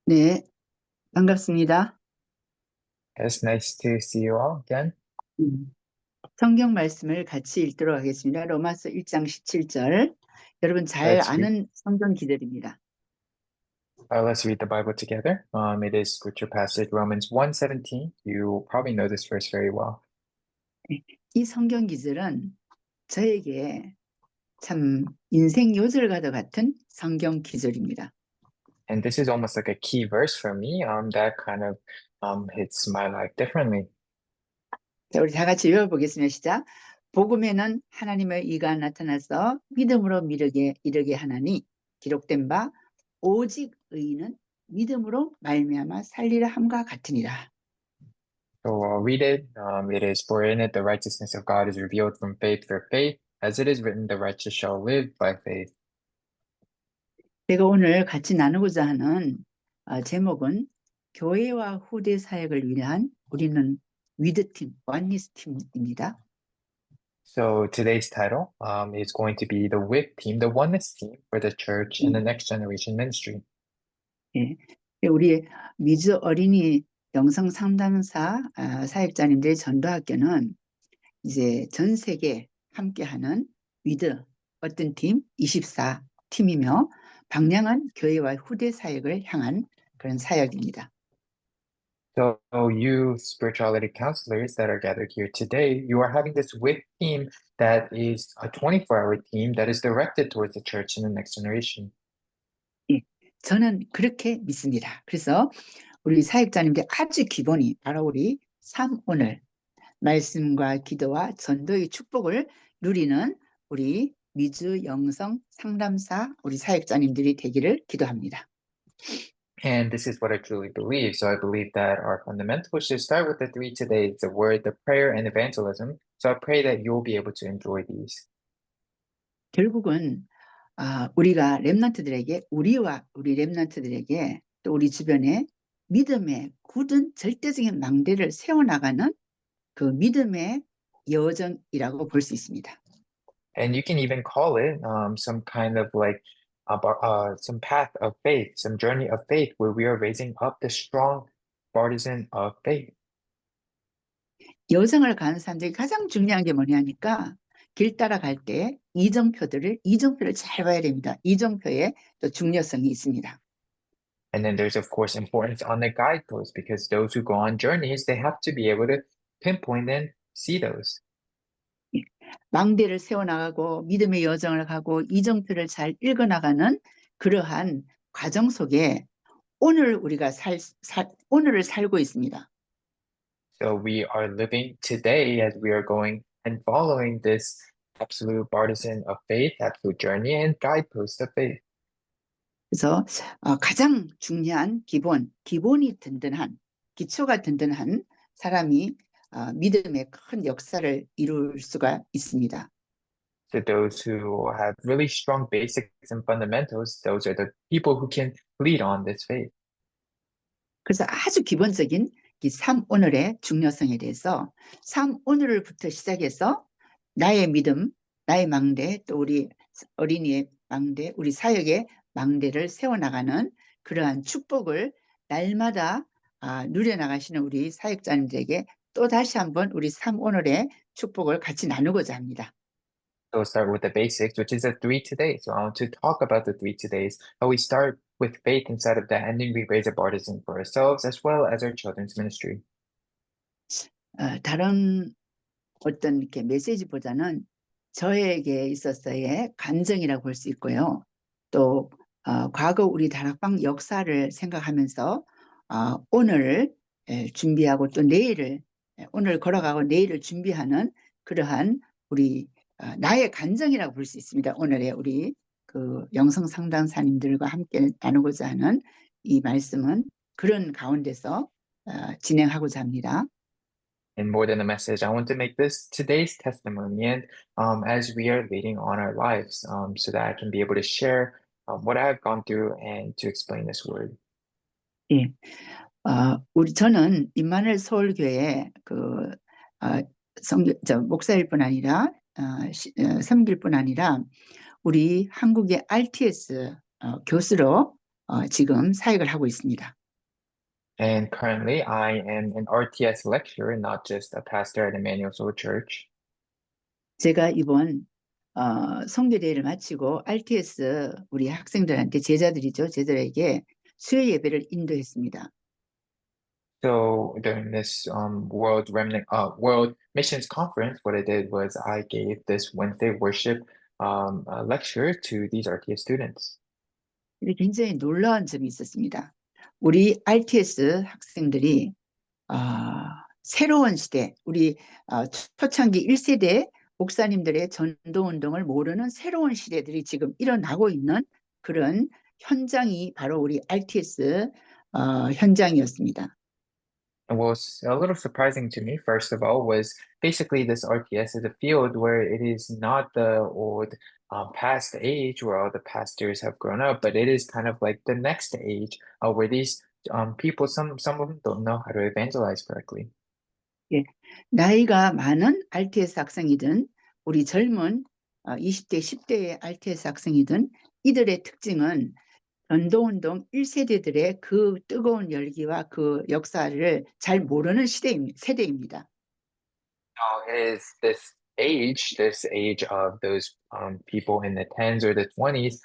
네, 반갑습니다. It's nice to see you all again. 음, 성경 말씀을 같이 읽도록 하겠습니다. 로마서 1장 17절. 여러분 잘 Let's read, 아는 성경 기절입니다. let's read the Bible together. It is scripture passage Romans 1:17. You probably know this verse very well. 네, 이 성경 기절은 저에게 참 인생 요절과도 같은 성경 기절입니다. And this is almost like a key verse for me. That kind of hits my life differently. 자, 우리 다 같이 읽어보겠습니다. 시작. 복음에는 하나님의 의가 나타나서 믿음으로 이르게 하나니 기록된 바 오직 의인은 믿음으로 말미암아 살리라 함과 같으니라. So I'll read it. It is, for in it the righteousness of God is revealed from faith for faith, as it is written, the righteous shall live by faith. 제가 오늘 같이 나누고자 하는 제목은 교회와 후대 사역을 위한 우리는 위드팀, 원리스 팀입니다. So today's title is going to be the WIC team, the oneness team for the church and the next generation ministry. 예. 우리 미주 어린이 영성 상담사 사역자님들의 전도학교는 이제 전 세계 함께하는 위드 어떤 팀 24 팀이며 방향은 교회와 후대 사역을 향한 그런 사역입니다. So you spirituality counselors that are gathered here today, you are having this WIC team that is a 24-hour team that is directed towards the church and the next generation. 예, 저는 그렇게 믿습니다. 그래서 우리 사역자님들 아주 기본이 바로 우리 3오늘 말씀과 기도와 전도의 축복을 누리는 우리 미주 영성 상담사 우리 사역자님들이 되기를 기도합니다. And this is what I truly believe. So I believe that our fundamentals should start with the three today, the word, the prayer, and evangelism. So I pray that you'll be able to enjoy these. 결국은 우리가 렘넌트들에게 우리와 우리 렘넌트들에게 또 우리 주변에 믿음의 굳은 절대적인 망대를 세워나가는 그 믿음의 여정이라고 볼 수 있습니다. And you can even call it some kind of like some path of faith, some journey of faith where we are raising up the strong partisan of faith. 여정을 가는 사람들이 가장 중요한 게 뭐냐니까 길 따라갈 때 이정표를 잘 봐야 됩니다. 이정표에 또 중요성이 있습니다. And then there's of course importance on the guideposts because those who go on journeys, they have to be able to pinpoint and see those. 망대를 세워나가고 믿음의 여정을 가고 이정표를 잘 읽어나가는 그러한 과정 속에 오늘 우리가 오늘을 살고 있습니다. So we are living today as we are going and following this absolute partisan of faith, absolute journey and guidepost of faith. 그래서 가장 중요한 기본이 든든한 기초가 든든한 사람이 믿음의 큰 역사를 이룰 수가 있습니다. To those who have really strong basics and fundamentals, those are the people who can lead on this faith. 그래서 아주 기본적인 이 3오늘의 중요성에 대해서 3오늘부터 시작해서 나의 믿음, 나의 망대, 또 우리 어린이의 망대, 우리 사역의 망대를 세워나가는 그러한 축복을 날마다 누려나가시는 우리 사역자님들에게 또 다시 한번 우리 3오늘의 축복을 같이 나누고자 합니다. So we'll start with the basics, which is the three today. So I want to talk about the three todays, how we start with faith inside of that, and then we raise a partisan for ourselves as well as our children's ministry. 다른 어떤 이렇게 메시지보다는 저에게 있어서의 감정이라고 볼 수 있고요. 또 과거 우리 다락방 역사를 생각하면서 오늘을 준비하고 또 내일을 오늘 걸어가고 내일을 준비하는 그러한 우리 나의 감정이라고 볼 수 있습니다. 오늘의 우리 그 영성 상담사님들과 함께 나누고자 하는 이 말씀은 그런 가운데서 진행하고자 합니다. And more than a message, I want to make this today's testimony and as we are leading on our lives so that I can be able to share what I've gone through and to explain this word. 예, 저는 임마누엘 서울교회 그 목사일 뿐 아니라 섬길 뿐 아니라 우리 한국의 RTS 교수로 지금 사역을 하고 있습니다. And currently, I am an RTS lecturer, not just a pastor at Emmanuel Soul Church. 제가 이번 선교대회를 마치고 RTS 우리 학생들한테 제자들이죠. 제자들에게 수요 예배를 인도했습니다. So during this World Missions Conference, what I did was I gave this Wednesday worship lecture to these RTS students. 근데 굉장히 놀라운 점이 있었습니다. 우리 RTS 학생들이 새로운 시대, 우리 초창기 1세대 목사님들의 전도운동을 모르는 새로운 시대들이 지금 일어나고 있는 그런 현장이 바로 우리 RTS 현장이었습니다. And what was a little surprising to me, first of all, was basically this RTS is a field where it is not the old past age where all the pastors have grown up, but it is kind of like the next age where these people, some of them don't know how to evangelize correctly. 예, 나이가 많은 RTS 학생이든 우리 젊은 20대, 10대의 RTS 학생이든 이들의 특징은 전도운동 1세대들의 그 뜨거운 열기와 그 역사를 잘 모르는 세대입니다. It is this age of those people in the 10s or the 20s.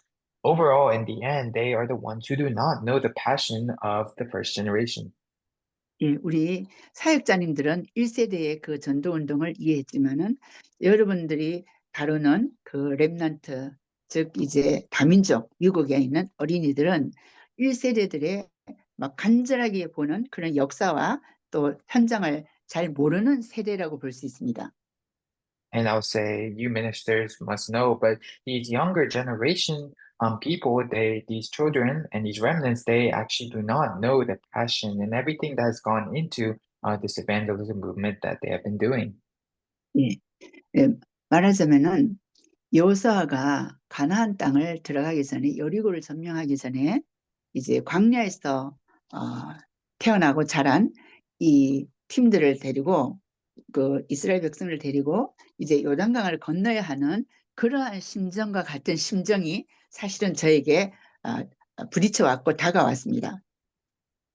Overall, in the end, they are the ones who do not know the passion of the first generation. 예, 우리 사역자님들은 1세대의 그 전도운동을 이해했지만은 여러분들이 다루는 그 렘넌트, 즉 이제 다민족 미국에 있는 어린이들은 1세대들의 막 간절하게 보는 그런 역사와 또 현장을 잘 모르는 세대라고 볼 수 있습니다. And I'll say you ministers must know, but these younger generation people, these children and these remnants, they actually do not know the passion and everything that has gone into this evangelism movement that they have been doing. 예, 예, 말하자면은 여호수아가 가나안 땅을 들어가기 전에 여리고를 점령하기 전에 이제 광야에서 어, 태어나고 자란 이 팀들을 데리고 그 이스라엘 백성을 데리고 이제 요단강을 건너야 하는 그러한 심정과 같은 심정이 사실은 저에게 부딪혀 왔고 다가왔습니다.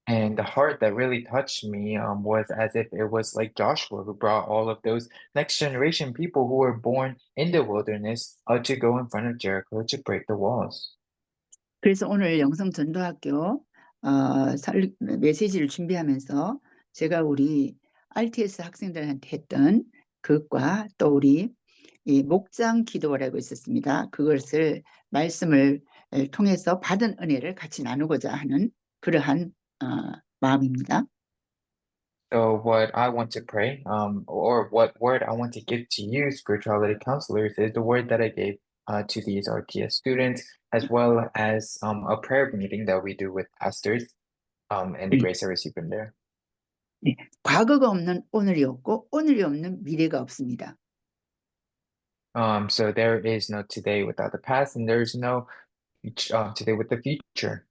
And the heart that really touched me was as if it was like Joshua who brought all of those next generation people who were born in the wilderness to go in front of Jericho to break the walls. 그래서 오늘 영성전도학교 메시지를 준비하면서 제가 우리 RTS 학생들한테 했던 그것과 또 우리 이 목장 기도라고 있었습니다. 그것을 말씀을 통해서 받은 은혜를 같이 나누고자 하는 그러한 마음입니다. So what I want to pray, or what word I want to give to you, spirituality counselors, is the word that I gave to these RTS students, as well as a prayer meeting that we do with pastors, and the 네, grace I receive from there. 네. 과거가 없는 오늘이 없고 오늘이 없는 미래가 없습니다. So there is no today without the past, and there is no today with the future.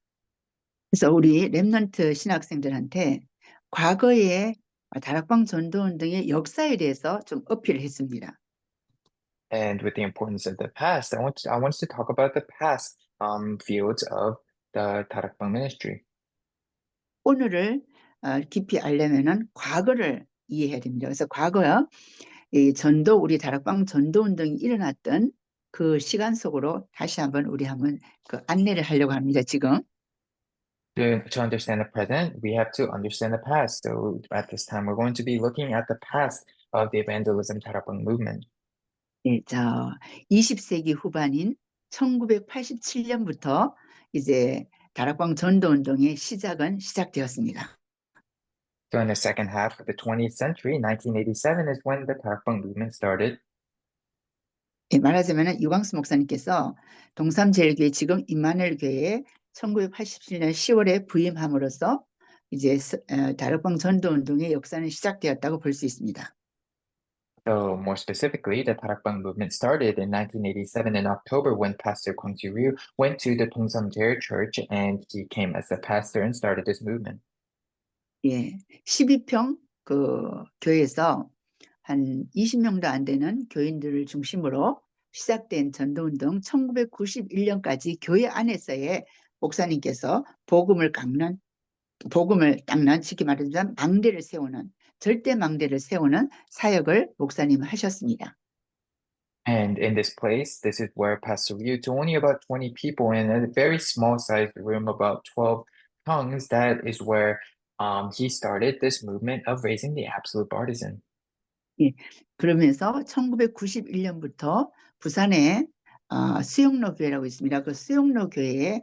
그래서 우리 렘넌트 신학생들한테 과거의 다락방 전도운동의 역사에 대해서 좀 어필을 했습니다. And with the importance of the past, I want us to talk about the past fields of the Tarakbang ministry. 오늘을 깊이 알려면은 과거를 이해해야 됩니다. 그래서 과거요, 이 우리 다락방 전도운동이 일어났던 그 시간 속으로 다시 한번 그 안내를 하려고 합니다. 지금. To understand the present, we have to understand the past. So at this time, we're going to be looking at the past of the evangelism Tarapang movement. 예, 20세기 후반인 1987년부터 이제 다락방 전도운동의 시작은 시작되었습니다. So in the second half of the 20th century, 1987 is when the Tarapang movement started. 예, 말하자면 유광수 목사님께서 동삼제일교회 지금 임마누엘 교회에 1987년 10월에 부임함으로써 이제 다락방 전도운동의 역사는 시작되었다고 볼 수 있습니다. So more specifically, the Tarakbang movement started in 1987 in October when Pastor Kwang Ji-ryu went to the Tongsan Jae Church and he came as the pastor and started this movement. 예, 12평 그 교회에서 한 20명도 안 되는 교인들을 중심으로 시작된 전도운동 1991년까지 교회 안에서의 목사님께서 복음을 닦는 쉽게 말하자면 망대를 세우는 절대 망대를 세우는 사역을 목사님 하셨습니다. And in this place, this is where Pastor Liu, to only about 20 people in a very small sized room, about 12 tongues, that is where he started this movement of raising the absolute partisan. 예, 그러면서 1991년부터 부산에 수영로 교회라고 있습니다. 그 수영로 교회에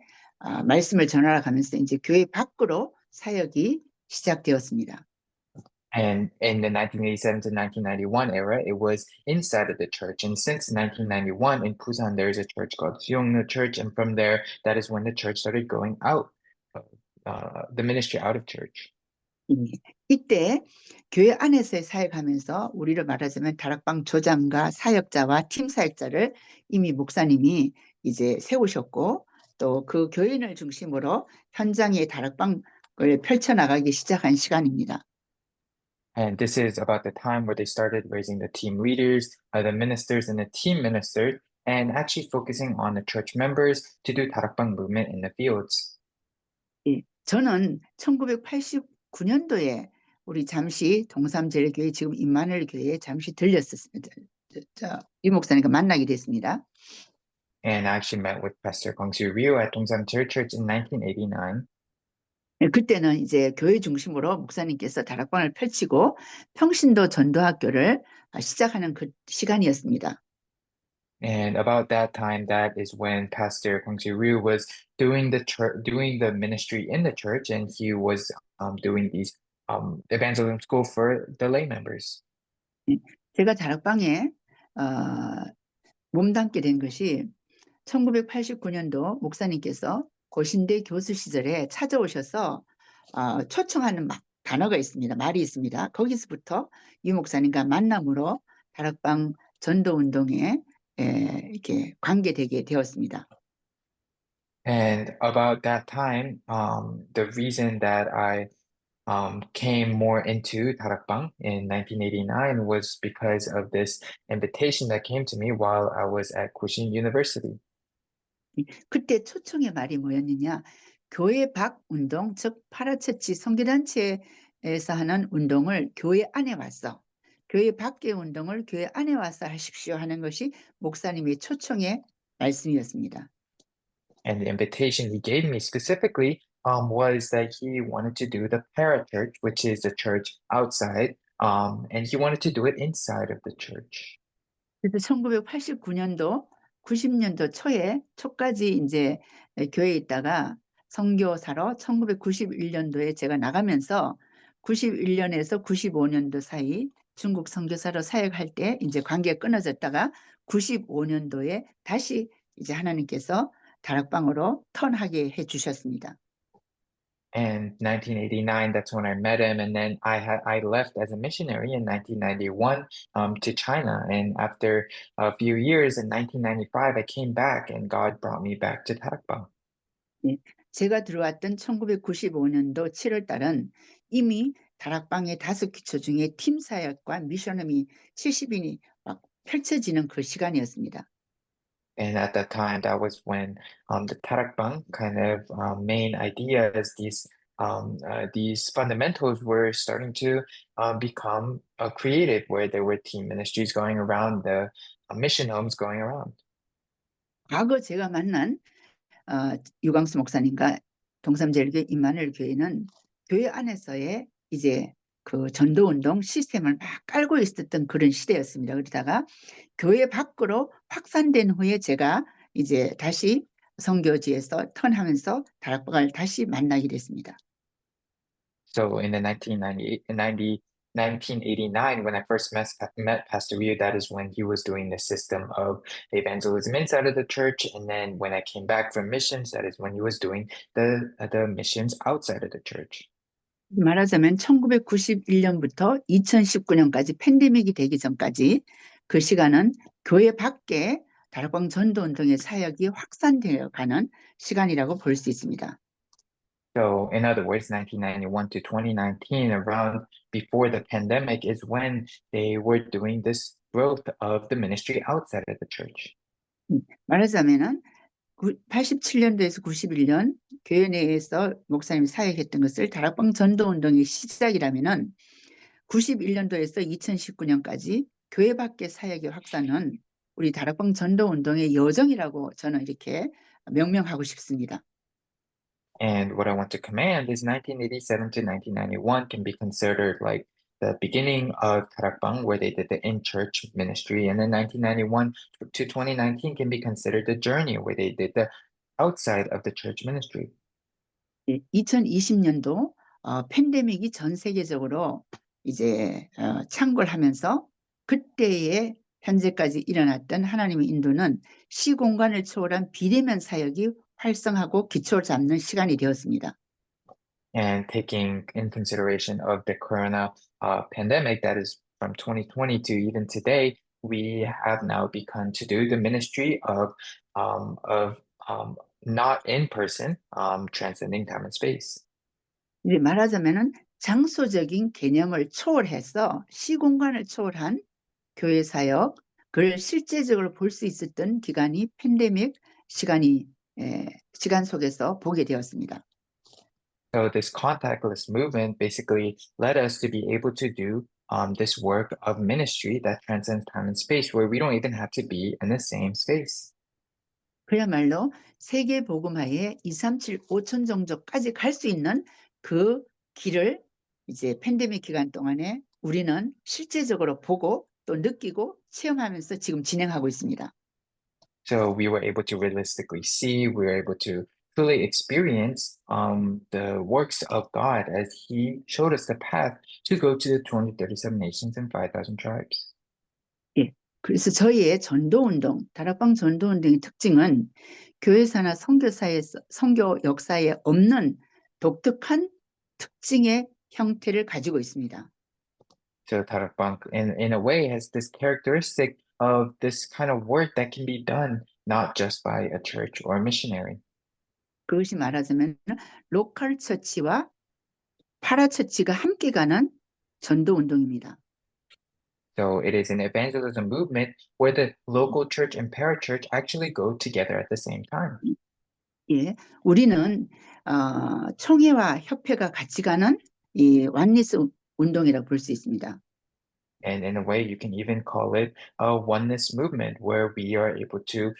말씀을 전하러 가면서 이제 교회 밖으로 사역이 시작되었습니다. And in the 1987 to 1991 era, it was inside of the church. And since 1991 in Busan, there is a church called Seongno Church. And from there, that is when the church started going out, the ministry out of church. 예, 이때 교회 안에서의 사역하면서 우리를 말하자면 다락방 조장과 사역자와 팀 사역자를 이미 목사님이 이제 세우셨고 또 그 교인을 중심으로 현장의 다락방을 펼쳐나가기 시작한 시간입니다. And this is about the time where they started raising the team leaders, the ministers, and the team ministers, and actually focusing on the church members to do 다락방 movement in the fields. 예, 저는 1989년도에 우리 잠시 동삼제일교회 지금 임마누엘 교회에 잠시 들렸었습니다. 이 목사님과 만나게 됐습니다. And I actually met with Pastor Kwangsu Ryu at Dongsan Church in 1989. 예, 그때는 이제 교회 중심으로 목사님께서 다락방을 펼치고 평신도 전도학교를 시작하는 그 시간이었습니다. And about that time, that is when Pastor Kwangsu Ryu was doing the church, doing the ministry in the church, and he was doing these evangelism school for the lay members. 예, 제가 다락방에 몸담게 된 것이 1989년도 목사님께서 고신대 교수 시절에 찾아오셔서 초청하는 단어가 있습니다. 말이 있습니다. 거기서부터 유 목사님과 만남으로 다락방 전도운동에 이렇게 관계되게 되었습니다. And about that time, the reason that I came more into 다락방 in 1989 was because of this invitation that came to me while I was at Kusin University. 그때 초청의 말이 뭐였느냐? 교회 밖 운동, 즉 파라처치 선교단체에서 하는 운동을 교회 안에 와서 교회 밖의 운동을 교회 안에 와서 하십시오 하는 것이 목사님의 초청의 말씀이었습니다. And the invitation he gave me specifically was that he wanted to do the parachurch, which is the church outside, and he wanted to do it inside of the church. 그래서 1989년도, 90년도 초까지 이제 교회에 있다가 선교사로 1991년도에 제가 나가면서 91년에서 95년도 사이 중국 선교사로 사역할 때 이제 관계가 끊어졌다가 95년도에 다시 이제 하나님께서 다락방으로 턴하게 해 주셨습니다. And 1989, that's when I met him, and then I left as a missionary in 1991 to China. And after a few years in 1995, I came back, and God brought me back to 다락방. 예, 제가 들어왔던 1995년도 7월 달은 이미 다락방의 5기초 중에 팀 사역과 미션홈이 70인이 막 펼쳐지는 그 시간이었습니다. And at that time, that was when the 다락방 kind of main ideas, these fundamentals were starting to become created, where there were team ministries going around, the mission homes going around. 과거 제가 만난 유광수 목사님과 동삼제일교회 임마누엘 교회는 교회 안에서의 이제 그 전도운동 시스템을 막 깔고 있었던 그런 시대였습니다. 그러다가 교회 밖으로 확산된 후에 제가 이제 다시 선교지에서 턴하면서 다락방을 다시 만나게 됐습니다. So in the 1989, when I first met Pastor Ryu, that is when he was doing the system of evangelism inside of the church. And then when I came back from missions, that is when he was doing the missions outside of the church. 말하자면 1991년부터 2019년까지 팬데믹이 되기 전까지 그 시간은 교회 밖에 다락방 전도운동의 사역이 확산되어 가는 시간이라고 볼 수 있습니다. So in other words, 1991 to 2019, around before the pandemic, is when they were doing this growth of the ministry outside of the church. 말하자면은 87년도에서 91년 교회 내에서 목사님이 사역했던 것을 다락방 전도운동의 시작이라면은 91년도에서 2019년까지 교회 밖의 사역의 확산은 우리 다락방 전도운동의 여정이라고 저는 이렇게 명명하고 싶습니다. And what I want to command is 1987 to 1991 can be considered like the beginning of Tarakbang, where they did the in-church ministry, and then 1991 to 2019 can be considered the journey, where they did the outside of the church ministry. 2020년도 팬데믹이 전 세계적으로 이제 창궐하면서 그때의 현재까지 일어났던 하나님의 인도는 시공간을 초월한 비대면 사역이 활성하고 기초를 잡는 시간이 되었습니다. And taking in consideration of the corona pandemic that is from 2020 to even today, we have now begun to do the ministry of not in person, transcending time and space. 이제 말하자면은 장소적인 개념을 초월해서 시공간을 초월한 교회 사역, 그걸 실제적으로 볼 수 있었던 기간이 팬데믹 시간 속에서 보게 되었습니다. So this contactless movement basically led us to be able to do this work of ministry that transcends time and space, where we don't even have to be in the same space. 그야말로 세계 복음화의 2, 3, 7, 5천 정도까지 갈 수 있는 그 길을 이제 팬데믹 기간 동안에 우리는 실제적으로 보고 또 느끼고 체험하면서 지금 진행하고 있습니다. So we were able to realistically see, we were able to truly experience the works of God as He showed us the path to go to the 237 nations and 5,000 tribes. 예. 그래서 저희의 전도운동, 다락방 전도운동의 특징은 교회사나 선교 역사에 없는 독특한 특징의 형태를 가지고 있습니다. So Tarakbank, in a way, has this characteristic of this kind of work that can be done not just by a church or a missionary. 그것이 말하자면 로컬 처치와 파라처치가 함께 가는 전도운동입니다. So it is an evangelism movement where the local church and parachurch actually go together at the same time. 예, 우리는 총회와 협회가 같이 가는 이 완리스 운동이라고 볼 수 있습니다. And in a way, you can even call it a oneness movement where we are able to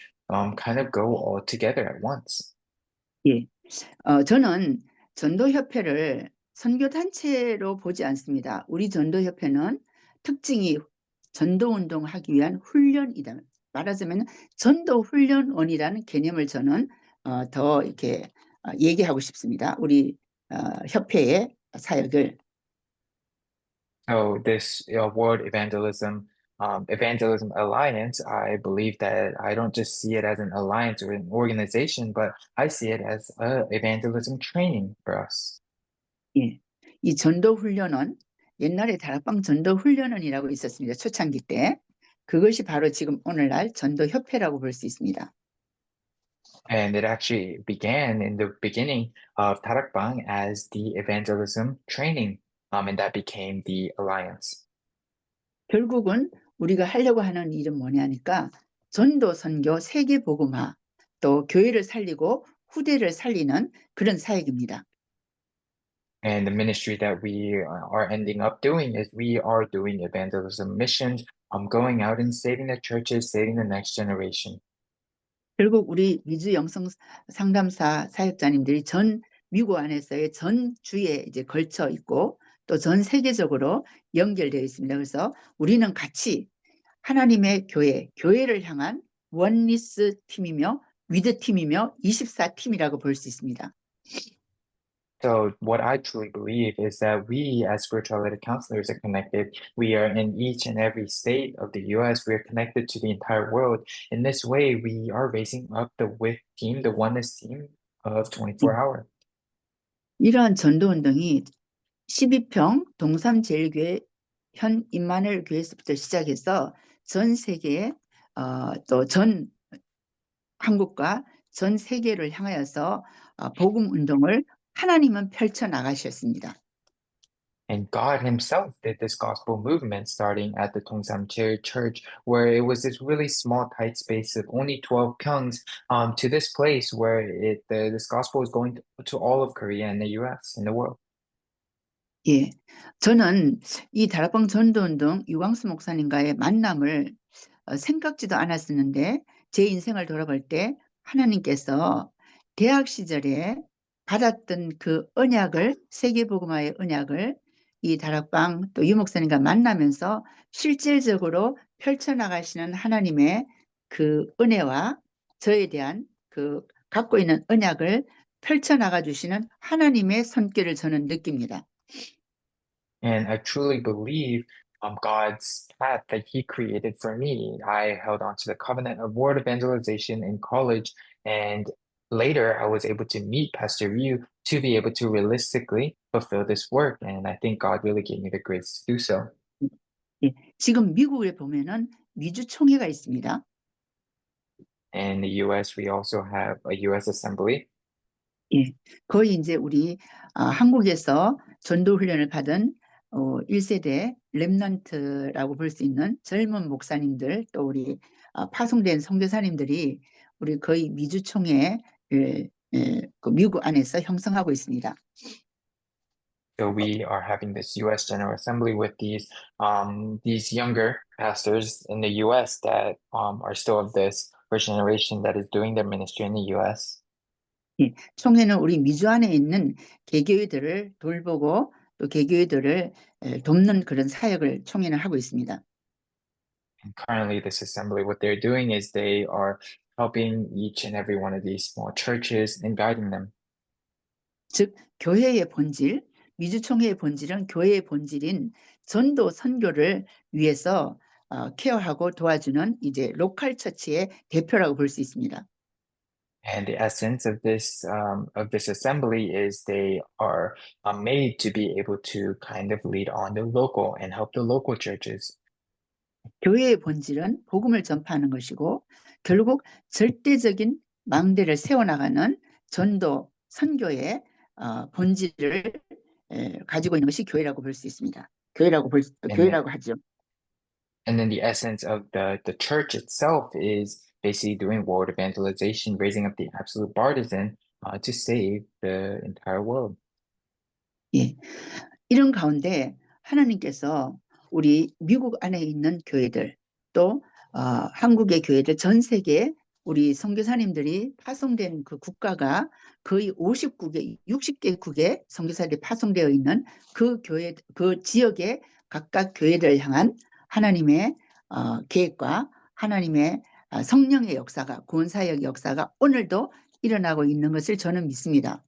kind of go all together at once. 예, 저는 전도협회를 선교단체로 보지 않습니다. 우리 전도협회는 특징이 전도운동하기 위한 훈련이다. 말하자면 전도훈련원이라는 개념을 저는 더 이렇게 얘기하고 싶습니다. 우리 협회의 사역을. So this World Evangelism Alliance, I believe that I don't just see it as an alliance or an organization, but I see it as a evangelism training for us. 예, 이 전도훈련원, 옛날에 다락방 전도훈련원이라고 있었습니다. 초창기 때. 그것이 바로 지금 오늘날 전도협회라고 볼 수 있습니다. And it actually began in the beginning of Tarakbang as the evangelism training, and that became the alliance. 결국은 우리가 하려고 하는 일은 뭐냐니까 전도, 선교, 세계 복음화, 또 교회를 살리고 후대를 살리는 그런 사역입니다. And the ministry that we are ending up doing is we are doing evangelism missions, going out and saving the churches, saving the next generation. 결국 우리 미주 영성 상담사 사역자님들이 전 미국 안에서의 전 주에 이제 걸쳐 있고 또 전 세계적으로 연결되어 있습니다. 그래서 우리는 같이 하나님의 교회를 향한 원리스 팀이며 위드 팀이며 24팀이라고 볼 수 있습니다. So what I truly believe is that we as spirituality counselors are connected. We are in each and every state of the US. We are connected to the entire world. In this way, we are raising up the WIT team, the oneness team of 24-hour. 이러한 전도운동이 12평 동삼제일교회 현 임마누엘 교회에서부터 시작해서 전 세계에 또 전 한국과 전 세계를 향하여서 복음 운동을 하나님은 펼쳐 나가셨습니다. And God Himself did this gospel movement starting at the Tongsamcheol Church, where it was this really small, tight space of only 12 kyungs, to this place where this gospel is going to all of Korea and the US and the world. 예, 저는 이 다락방 전도운동 유광수 목사님과의 만남을 생각지도 않았었는데 제 인생을 돌아볼 때 하나님께서 대학 시절에 받았던 그 언약을 세계복음화의 언약을 이 다락방 또 유 목사님과 만나면서 실질적으로 펼쳐나가시는 하나님의 그 은혜와 저에 대한 그 갖고 있는 언약을 펼쳐나가 주시는 하나님의 손길을 저는 느낍니다. And I truly believe God's path that He created for me. I held on to the covenant of word evangelization in college, and later I was able to meet Pastor Yu to be able to realistically fulfill this work. And I think God really gave me the grace to do so. 예, 지금 미국에 보면은 미주 총회가 있습니다. In the US, we also have a US Assembly. 예, 거의 이제 우리 한국에서 전도 훈련을 받은 1세대 렘넌트라고 볼 수 있는 젊은 목사님들 또 우리 파송된 선교사님들이 우리 거의 미주 총회 그 미국 안에서 형성하고 있습니다. So we are having this US General Assembly with these younger pastors in the US that are still of this first generation that is doing their ministry in the US. 예, 총회는 우리 미주 안에 있는 개교회들을 돌보고 또 개교회들을 돕는 그런 사역을 총회는 하고 있습니다. And currently, this assembly, what they're doing is they are helping each and every one of these small churches and guiding them. 즉 교회의 본질, 미주총회의 본질은 교회의 본질인 전도 선교를 위해서 케어하고 도와주는 이제 로컬 처치의 대표라고 볼 수 있습니다. And the essence of this assembly is they are made to be able to kind of lead on the local and help the local churches. 교회의 본질은 복음을 전파하는 것이고 결국 절대적인 망대를 세워나가는 전도 선교의 본질을 가지고 있는 것이 교회라고 볼 수 있습니다. And 교회라고 하죠. And then the essence of the church itself is basically doing world evangelization, raising up the absolute partisan to save the entire world. 예. 이런 가운데 하나님께서 우리 미국 안에 있는 교회들 또 한국의 교회들 전 세계 우리 선교사님들이 파송된 그 국가가 거의 50국에 60개국에 선교사들이 파송되어 있는 그 교회 그 지역의 각각 교회들을 향한 하나님의 계획과 하나님의 성령의 역사가 구원사역 역사가 오늘도 일어나고 있는 것을 저는 믿습니다.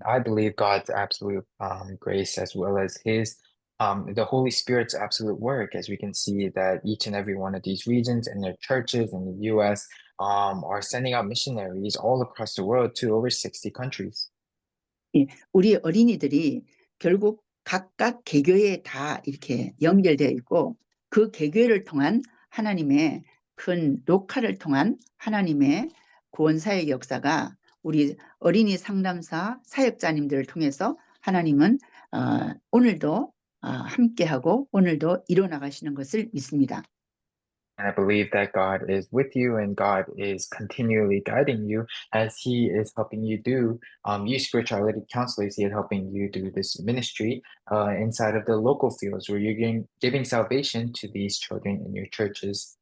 I believe God's absolute grace as well as the Holy Spirit's absolute work, as we can see that each and every one of these regions and their churches in the U.S. Are sending out missionaries all across the world to over 60 countries. 예, 우리 어린이들이 결국 각각 개교에 다 이렇게 연결되어 있고 그 개교를 통한 하나님의 큰 녹화를 통한 하나님의 구원사의 역사가 우리 어린이 상담사 사역자님들을 통해서 하나님은 오늘도 함께하고 오늘도 이뤄나가시는 것을 믿습니다. And I believe that God is with you and God is continually guiding you as He is helping you do, you spirituality counselors, He is helping you do this ministry inside of the local fields where you're giving salvation to these children in your churches.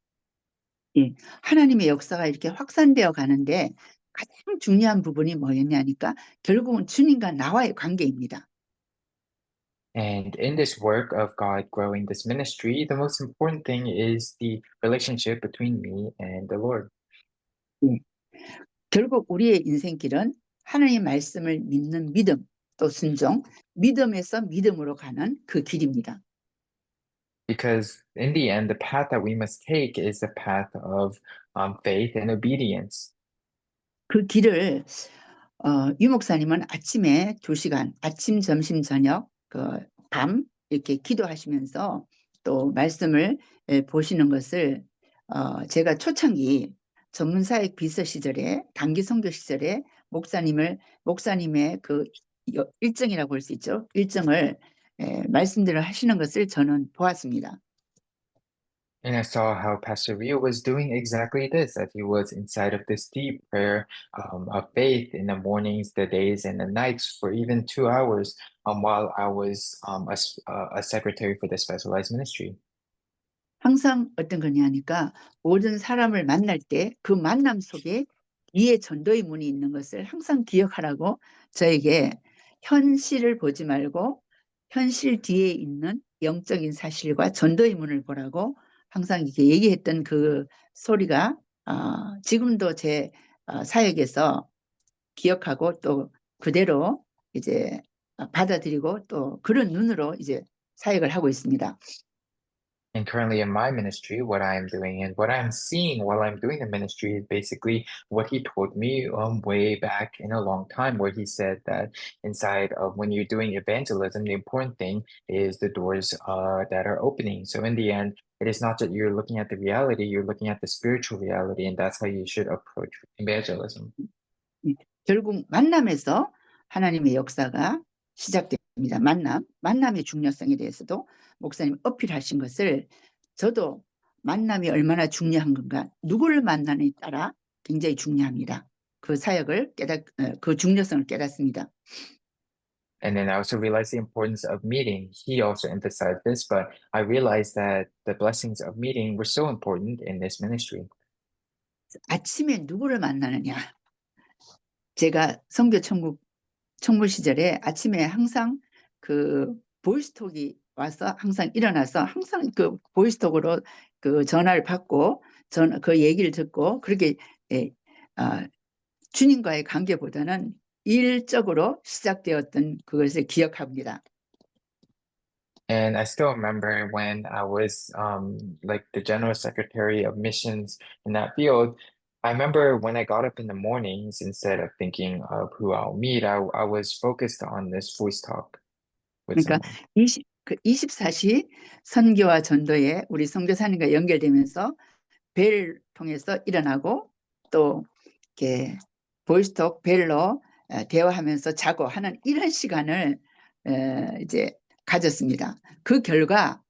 예, 하나님의 역사가 이렇게 확산되어 가는데 가장 중요한 부분이 뭐였냐니까 결국은 주님과 나와의 관계입니다. And in this work of God growing this ministry, the most important thing is the relationship between me and the Lord. 예, 결국 우리의 인생길은 하나님의 말씀을 믿는 믿음 또 순종, 믿음에서 믿음으로 가는 그 길입니다. Because in the end, the path that we must take is the path of faith and obedience. 그 길을 유 목사님은 아침에 2시간, 아침, 점심, 저녁, 밤 이렇게 기도하시면서 또 말씀을 보시는 것을 제가 초창기 전문사역 비서 시절에 단기 선교 시절에 목사님의 그 일정이라고 볼 수 있죠. 일정을 말씀대로 하시는 것을 저는 보았습니다. And I saw how Pastor Rio was doing exactly this, that he was inside of this deep prayer of faith in the mornings, the days, and the nights for even 2 hours while I was a secretary for the specialized ministry. 항상 어떤 거냐니까 모든 사람을 만날 때 그 만남 속에 이해 전도의 문이 있는 것을 항상 기억하라고 저에게 현실을 보지 말고 현실 뒤에 있는 영적인 사실과 전도의 문을 보라고 항상 이렇게 얘기했던 그 소리가 지금도 제 사역에서 기억하고 또 그대로 이제 받아들이고 또 그런 눈으로 이제 사역을 하고 있습니다. And currently in my ministry, what I am doing and what I'm seeing while I'm doing the ministry is basically what he told me way back in a long time, where he said that inside of when you're doing evangelism, the important thing is the doors that are opening. So in the end, it is not that you're looking at the reality, you're looking at the spiritual reality, and that's how you should approach evangelism. 결국 만남에서 하나님의 역사가 시작됩니다. 만남의 중요성에 대해서도 목사님 어필하신 것을 저도 만남이 얼마나 중요한 건가, 누구를 만나느냐에 따라 굉장히 중요합니다. 그 사역을 그 중요성을 깨닫습니다. And then I also realized the importance of meeting. He also emphasized this, but I realized that the blessings of meeting were so important in this ministry. 아침에 누구를 만나느냐. 제가 선교 청부 시절에 아침에 항상 그 보이스톡이 와서 항상 일어나서 항상 그 보이스톡으로 그 전화를 받고 그 얘기를 듣고 그렇게 주님과의 관계보다는 일적으로 시작되었던 그것을 기억합니다. And I still remember when I was like the general secretary of missions in that field. I remember when I got up in the mornings, instead of thinking of who I'll meet, I was focused on this voice talk with 그러니까 someone. 24시 선교와 전도에 우리 선교사님과 연결되면서 벨을 통해서 일어나고 또 이렇게 보이스톡 벨로 대화하면서 자고 하는 이런 시간을 이제 가졌습니다. 그 결과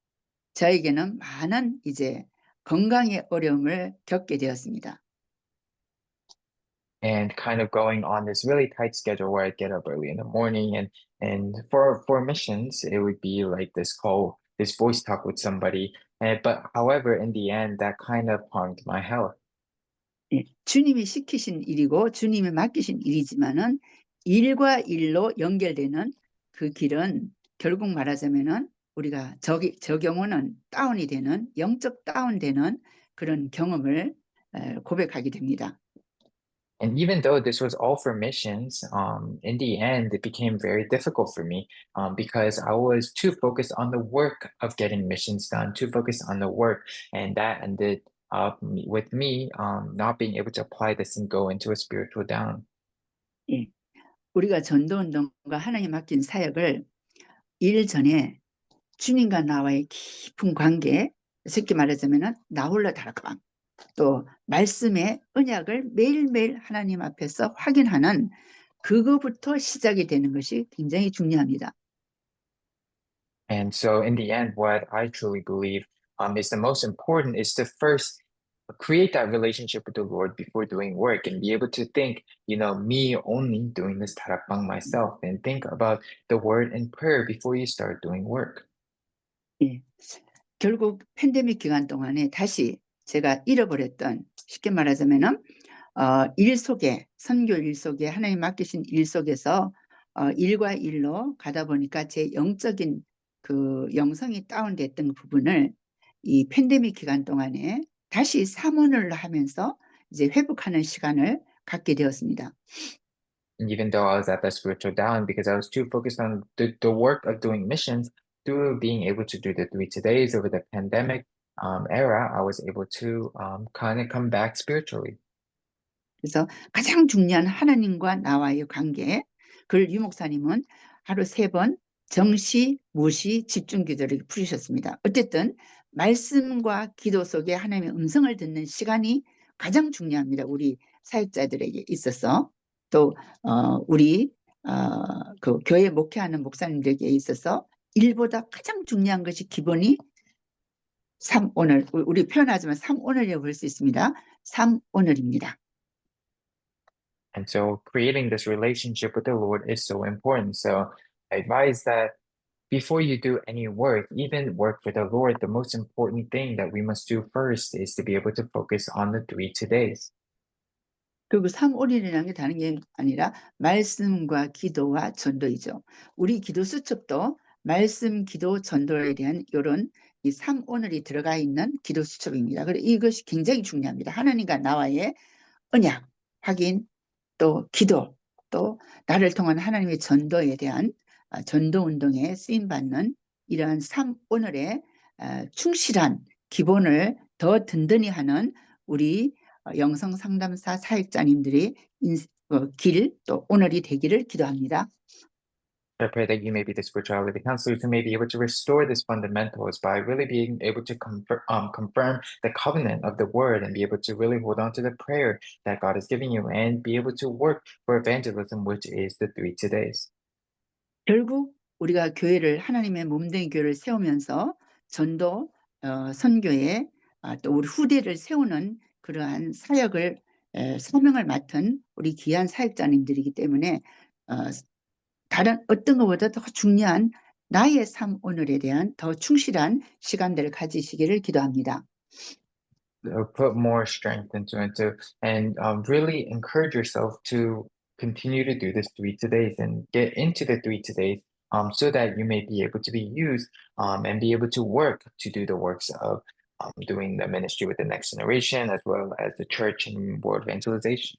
저에게는 많은 이제 건강의 어려움을 겪게 되었습니다. And kind of going on this really tight schedule where I'd get up early in the morning and for missions, it would be like this call, this voice talk with somebody. But however, in the end, that kind of harmed my health. 주님이 시키신 일이고 주님이 맡기신 일이지만은 일과 일로 연결되는 그 길은 결국 말하자면은 우리가 저 경우는 다운이 되는 영적 다운되는 그런 경험을 고백하게 됩니다. And even though this was all for missions, in the end, it became very difficult for me because I was too focused on the work of getting missions done, too focused on the work. And that ended up with me not being able to apply this and go into a spiritual down. 예. 우리가 전도운동과 하나님 맡긴 사역을 일 전에 주님과 나와의 깊은 관계, 쉽게 말하자면 나 홀로 다락방, 또 말씀의 언약을 매일매일 하나님 앞에서 확인하는 그거부터 시작이 되는 것이 굉장히 중요합니다. And so, in the end, what I truly believe is the most important is to first create that relationship with the Lord before doing work and be able to think, me only doing this tarakbang myself and think about the word and prayer before you start doing work. 예. 결국 팬데믹 기간 동안에 다시 제가 잃어버렸던, 쉽게 말하자면은 일 속에, 선교 일 속에, 하나님 맡기신 일 속에서 일과 일로 가다 보니까 제 영적인 그 영성이 다운됐던 부분을 이 팬데믹 기간 동안에 다시 삼원을 하면서 이제 회복하는 시간을 갖게 되었습니다. And even though I was at that spiritual down because I was too focused on the work of doing missions, through being able to do the 3 Todays over the pandemic era, I was able to kind of come back spiritually. 그래서 가장 중요한 하나님과 나와의 관계, 그걸 유 목사님은 하루 3번 정시, 무시, 집중 기도를 풀으셨습니다. 어쨌든 말씀과 기도 속에 하나님의 음성을 듣는 시간이 가장 중요합니다. 우리 사역자들에게 있어서 또 우리 그 교회 목회하는 목사님들에게 있어서 일보다 가장 중요한 것이 기본이 삼오늘, 우리 표현하지만 삼오늘이라고 볼 수 있습니다. 삼오늘입니다. And so creating this relationship with the Lord is so important. So I advise that before you do any work, even work for the Lord, the most important thing that we must do first is to be able to focus on the three todays. 그리고 삼오일이라는 게 다른 게 아니라 말씀과 기도와 전도이죠. 우리 기도 수첩도 말씀, 기도, 전도에 대한 이런 이 삼오늘이 들어가 있는 기도 수첩입니다. 그리고 이것이 굉장히 중요합니다. 하나님과 나와의 언약, 확인, 또 기도, 또 나를 통한 하나님의 전도에 대한 전도 운동에 쓰임 받는 이러한 삼오늘의 충실한 기본을 더 든든히 하는 우리 영성 상담사 사역자님들이 길 또 오늘이 되기를 기도합니다. I pray that you may be the spirituality counselors who may be able to restore these fundamentals by really being able to confirm the covenant of the word and be able to really hold on to the prayer that God is giving you and be able to work for evangelism, which is the three todays. 결국 우리가 교회를 하나님의 몸된 교회를 세우면서 전도 선교에 또 우리 후대를 세우는 그러한 사역을 사명을 맡은 우리 귀한 사역자님들이기 때문에 다른 어떤 것보다 더 중요한 나의 삶 오늘에 대한 더 충실한 시간들을 가지시기를 기도합니다. Put more strength into and really encourage yourself to continue to do this three todays and get into the three todays so that you may be able to be used and be able to work to do the works of doing the ministry with the next generation as well as the church and world evangelization.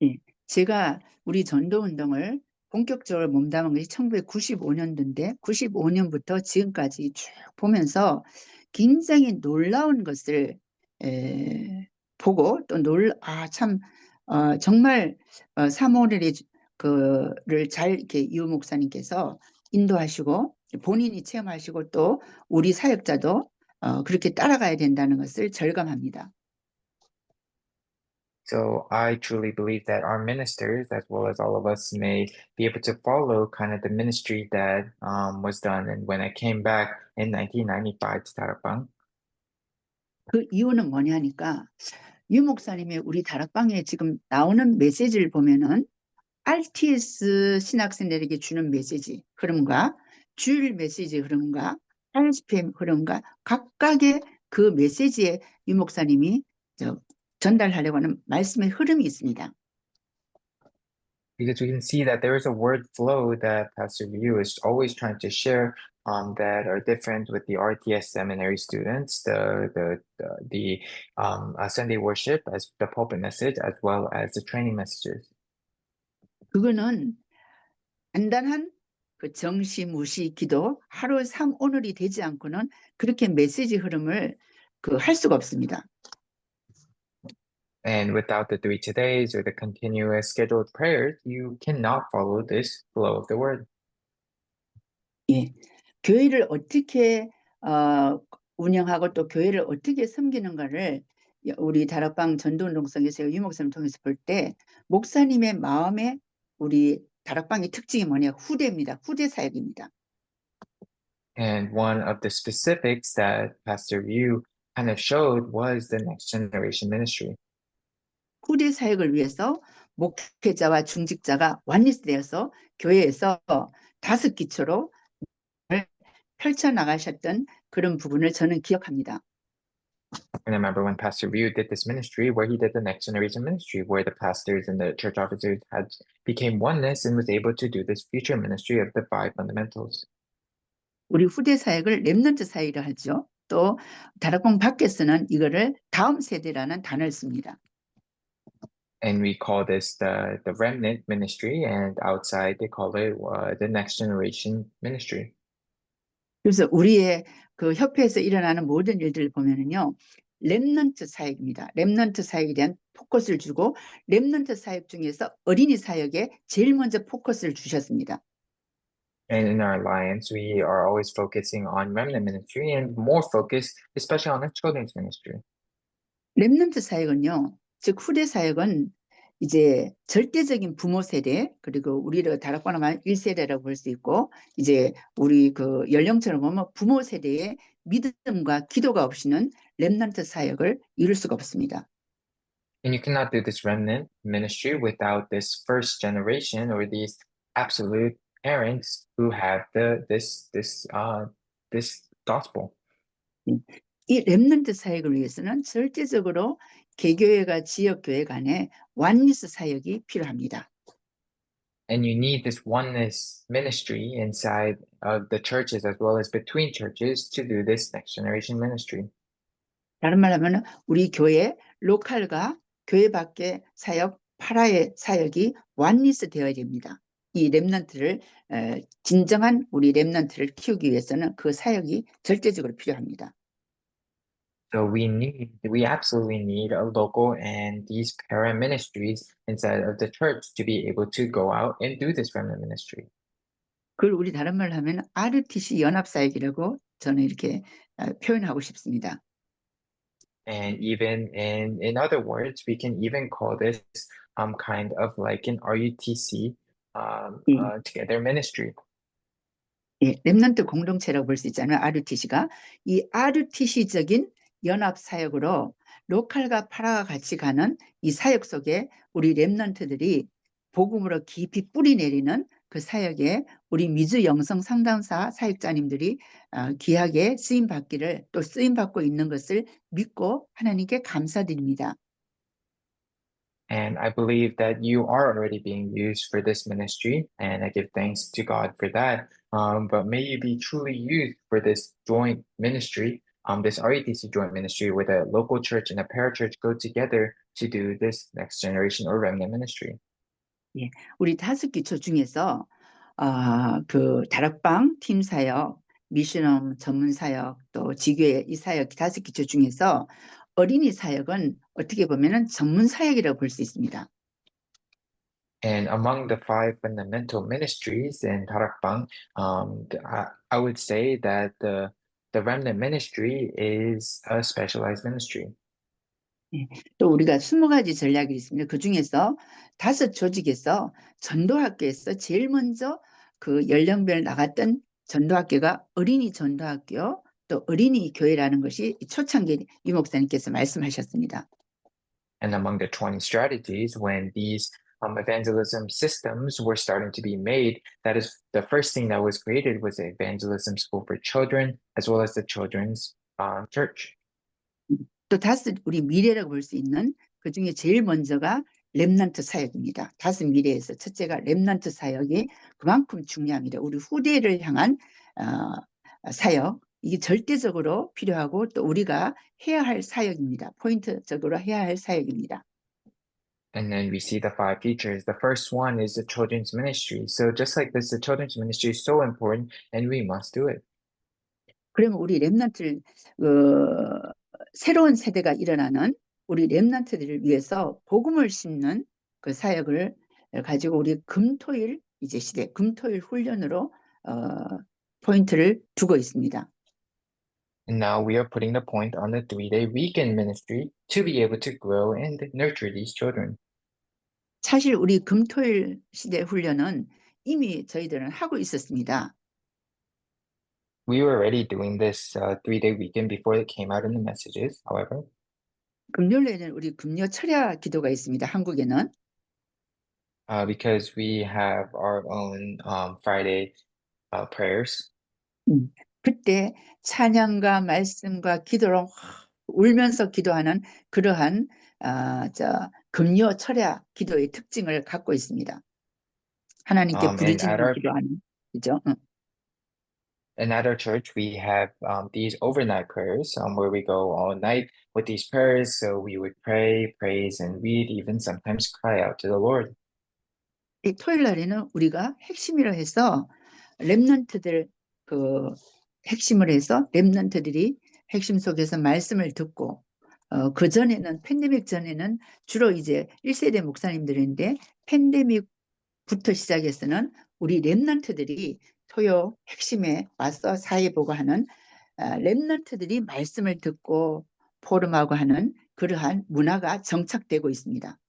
예, 제가 우리 전도 운동을 본격적으로 몸담은 것이 1995년도인데 95년부터 지금까지 쭉 보면서 굉장히 놀라운 것을 보고 또 참 정말 사모엘의 그를 잘 이렇게 이우 목사님께서 인도하시고 본인이 체험하시고 또 우리 사역자도 그렇게 따라가야 된다는 것을 절감합니다. So I truly believe that our ministers, as well as all of us, may be able to follow kind of the ministry that was done. And when I came back in 1995 to Tarapang, 그 이유는 뭐냐니까 유 목사님의 우리 다락방에 지금 나오는 메시지를 보면은 RTS 신학생들에게 주는 메시지 흐름과 주일 메시지 흐름과 RSPM 흐름과 각각의 그 메시지에 유 목사님이 전달하려고 하는 말씀의 흐름이 있습니다. because we can see that there is a word flow that Pastor Liu is always trying to share that are different with the RTS seminary students, the Sunday worship as the pulpit message, as well as the training messages. 그거는 간단한 그 정시, 무시, 기도 하루 오늘이 되지 않고는 그렇게 메시지 흐름을 할 수가 없습니다. And without the three todays or the continuous scheduled prayers, you cannot follow this flow of the word. 예, 교회를 어떻게 운영하고 또 교회를 어떻게 섬기는가를 우리 다락방 전도운동성에서 유 목사님 통해서 볼 때 목사님의 마음에 우리 다락방의 특징이 뭐냐? 후대입니다. 후대 사역입니다. And one of the specifics that Pastor Yu kind of showed was the next generation ministry. 후대 사역을 위해서 목회자와 중직자가 완립되어서 교회에서 다섯 기초로 펼쳐나가셨던 그런 부분을 저는 기억합니다. And I remember when Pastor Ryu did this ministry, where he did the next generation ministry, where the pastors and the church officers had became oneness and was able to do this future ministry of the five fundamentals. 우리 후대 사역을 렘넌트 사역이라 하죠. 또 다락방 밖에서는 이거를 다음 세대라는 단어를 씁니다. And we call this the remnant ministry, and outside they call it the next generation ministry. 그래서 우리의 그 협회에서 일어나는 모든 일들을 보면은요, 렘넌트 사역입니다. 렘넌트 사역에 대한 포커스를 주고 렘넌트 사역 중에서 어린이 사역에 제일 먼저 포커스를 주셨습니다. And in our alliance, we are always focusing on remnant ministry and more focused, especially on the children's ministry. 렘넌트 사역은요, 즉 후대 사역은 이제 절대적인 부모 세대, 그리고 우리를 다락방을 말하면 1세대라고 볼 수 있고, 이제 우리 그 연령처럼 보면 부모 세대의 믿음과 기도가 없이는 렘넌트 사역을 이룰 수가 없습니다. And you cannot do this remnant ministry without this first generation or these absolute parents who have this gospel. 이 렘넌트 사역을 위해서는 절대적으로 개교회가 지역교회 간에 완리스 사역이 필요합니다. And you need this oneness ministry inside of the churches as well as between churches to do this next generation ministry. 다른 말로 하면 우리 교회 로컬과 교회 밖의 사역, 파라의 사역이 완리스 되어야 됩니다. 이 렘넌트를 진정한 우리 렘넌트를 키우기 위해서는 그 사역이 절대적으로 필요합니다. So we absolutely need a local and these para ministries inside of the church to be able to go out and do this remnant ministry. 그걸 우리 다른 말로 하면 RTC 연합사역이라고 저는 이렇게 표현하고 싶습니다. And even in other words, we can even call this kind of like an RUTC 예, together ministry. 예, 렘넌트 공동체라고 볼 수 있잖아요. RUTC가 이 RUTC적인 연합 사역으로 로컬과 파라가 같이 가는 이 사역 속에 우리 렘넌트들이 복음으로 깊이 뿌리 내리는 그 사역에 우리 미주 영성 상담사 사역자님들이 귀하게 쓰임 받기를 또 쓰임 받고 있는 것을 믿고 하나님께 감사드립니다. And I believe that you are already being used for this ministry, and I give thanks to God for that. But may you be truly used for this joint ministry, this RETC joint ministry, where the local church and a parachurch go together to do this next generation or remnant ministry. 예, 우리 다섯 기초 중에서 그 다락방 팀 사역, 미션홈 전문 사역, 또 지교회 이 사역 다섯 기초 중에서 어린이 사역은 어떻게 보면은 전문 사역이라고 볼 수 있습니다. And among the five fundamental ministries in Tarakbang, I would say that the remnant ministry is a specialized ministry. 예, 또 우리가 20가지 전략이 있습니다. 그 중에서 다섯 조직에서 전도학교에서 제일 먼저 그 연령별 나갔던 전도학교가 어린이 전도학교 또 어린이 교회라는 것이 초창기 이 목사님께서 말씀하셨습니다. And among the 20 strategies, when these evangelism systems were starting to be made, that is the first thing that was created was the evangelism school for children, as well as the children's church. 또 다섯 우리 미래라고 볼 수 있는 그 중에 제일 먼저가 렘넌트 사역입니다. 다섯 미래에서 첫째가 렘넌트 사역이 그만큼 중요합니다. 우리 후대를 향한 사역 이게 절대적으로 필요하고 또 우리가 해야 할 사역입니다. 포인트적으로 해야 할 사역입니다. And then we see the five features. The first one is the children's ministry. So just like this, the children's ministry is so important and we must do it. 그러면 우리 렘넌트를 새로운 세대가 일어나는 우리 렘넌트들을 위해서 복음을 심는 그 사역을 가지고 우리 금토일 이제 시대 금토일 훈련으로 포인트를 두고 있습니다. And now we are putting the point on the 3-day weekend ministry to be able to grow and nurture these children. 사실 우리 금토일 시대 훈련은 이미 저희들은 하고 있었습니다. We were already doing this 3-day weekend before it came out in the messages, however. 금요일에는 우리 금요 철야 기도가 있습니다. 한국에는. Because we have our own Friday prayers. 그때 찬양과 말씀과 기도로 울면서 기도하는 그러한 금요 철야 기도의 특징을 갖고 있습니다. 하나님께 And 부르짖는 기도하는 그죠? And at our church, we have these overnight prayers where we go all night with these prayers. So we would pray, praise, and we'd even sometimes cry out to the Lord. 이 토요일 날에는 우리가 핵심이라 해서 렘넌트들 그 핵심을 해서 렘넌트들이 핵심 속에서 말씀을 듣고 그 전에는 팬데믹 전에는 주로 이제 1세대 목사님들인데 팬데믹부터 시작해서는 우리 렘넌트들이 토요 핵심에 와서 사회 보고 하는 렘넌트들이 말씀을 듣고 포럼하고 하는 그러한 문화가 정착되고 있습니다.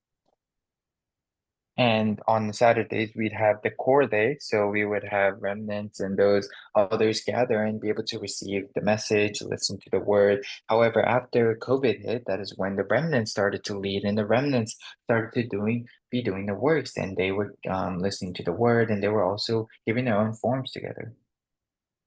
And on Saturdays, we'd have the core day. So we would have remnants and those others gather and be able to receive the message, listen to the word. However, after COVID hit, that is when the remnants started to lead and the remnants started to be doing the works and they were listening to the word and they were also giving their own forms together.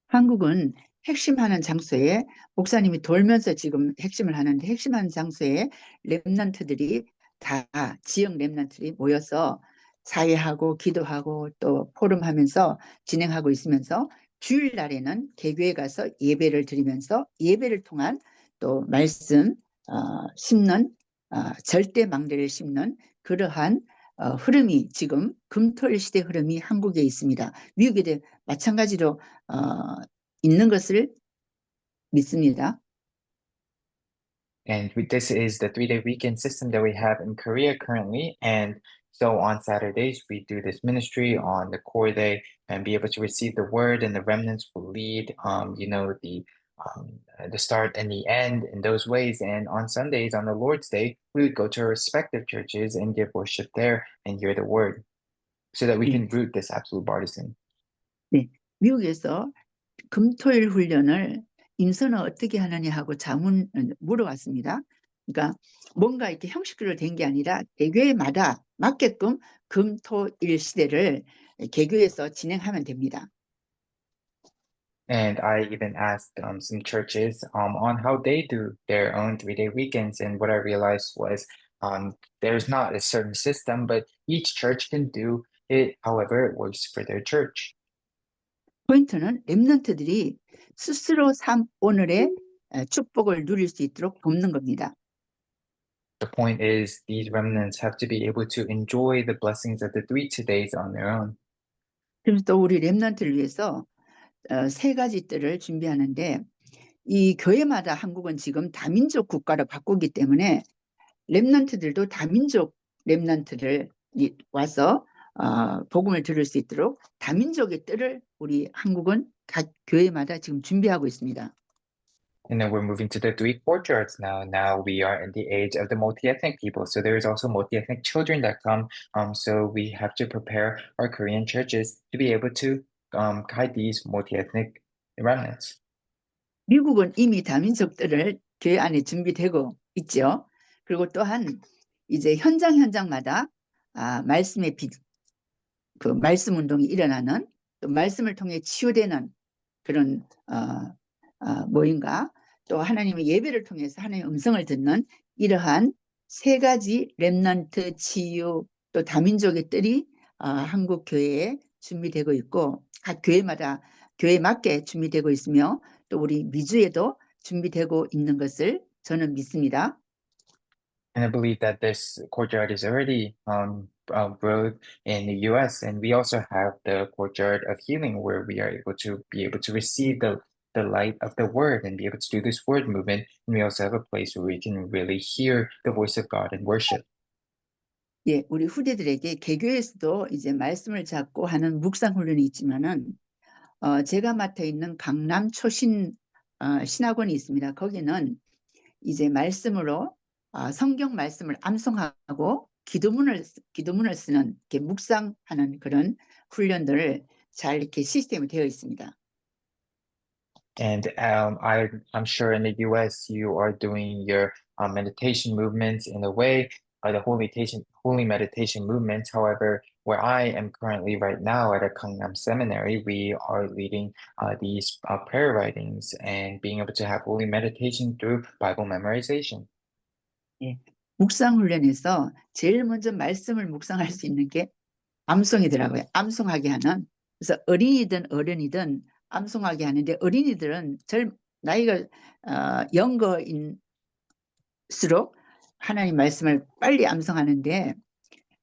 한국은 핵심하는 장소에 목사님이 돌면서 지금 핵심을 하는데 핵심하는 장소에 랩런트들이 다 지역 랩런트들이 모여서 사회하고 기도하고 또 포럼하면서 진행하고 있으면서 주일날에는 개교에 가서 예배를 드리면서 예배를 통한 또 말씀 심는 절대 망대를 심는 그러한 흐름이 지금 금토일 시대 흐름이 한국에 있습니다. 미국에도 마찬가지로 있는 것을 믿습니다. And this is the 3-day weekend system that we have in Korea currently. And so on Saturdays, we do this ministry on the core day and be able to receive the word, and the remnants will lead, the start and the end in those ways. And on Sundays, on the Lord's Day, we would go to our respective churches and give worship there and hear the word so that we 네, can root this absolute partisan. 네. 미국에서 금토일 훈련을 임선은 어떻게 하느냐 하고 자문 물어봤습니다. 그러니까 뭔가 이렇게 형식대로 된 게 아니라 개교회마다 맞게끔 금토일 시대를 개교에서 진행하면 됩니다. And I even asked some churches on how they do their own 3-day weekends. And what I realized was there's not a certain system, but each church can do it however it works for their church. 포인트는 렘넌트들이 스스로 오늘의 축복을 누릴 수 있도록 돕는 겁니다. The point is, these remnants have to be able to enjoy the blessings of the 3 days on their own. 그래서 또 우리 렘넌트를 위해서 세 가지 뜰을 준비하는데 이 교회마다 한국은 지금 다민족 국가로 바꾸기 때문에 렘넌트들도 다민족 렘넌트를 와서 복음을 들을 수 있도록 다민족의 뜰을 우리 한국은 각 교회마다 지금 준비하고 있습니다. And then we're moving to the 3 courtyards now. Now we are in the age of the multi-ethnic people. So there is also multi-ethnic children that come. So we have to prepare our Korean churches to be able to guide these multi-ethnic remnants. 미국은 이미 다민족들을 교회 안에 준비되고 있죠. 그리고 또한 이제 현장마다 말씀의 그 말씀 운동이 일어나는 또 말씀을 통해 치유되는 그런 모임과 또 하나님의 예배를 통해서 하나님의 음성을 듣는 이러한 세 가지 렘넌트 치유 또 다민족의 뜰이 한국 교회에 준비되고 있고 각 교회마다 교회에 맞게 준비되고 있으며 또 우리 미주에도 준비되고 있는 것을 저는 믿습니다. And I believe that this courtyard is already growth in the US. And we also have the courtyard of healing where we are able to receive the light of the word and be able to do this word movement. And we also have a place where we can really hear the voice of God and worship. 예, 우리 후대들에게 개교에서도 이제 말씀을 잡고 하는 묵상 훈련이 있지만은 제가 맡아 있는 강남 초신 신학원이 있습니다. 거기는 이제 말씀으로 성경 말씀을 암송하고 기도문을 쓰는 이렇게 묵상하는 그런 훈련들을 잘 이렇게 시스템이 되어 있습니다. And I'm sure in the US you are doing your meditation movements in a way, the holy meditation movements. However, where I am currently right now at a Gangnam Seminary, we are leading these prayer writings and being able to have holy meditation through Bible memorization. 예, 묵상 훈련에서 제일 먼저 말씀을 묵상할 수 있는 게 암송이더라고요. 암송하게 하는. 그래서 어린이든 어른이든 암송하게 하는데 어린이들은 나이가 연거일수록 하나님 말씀을 빨리 암송하는데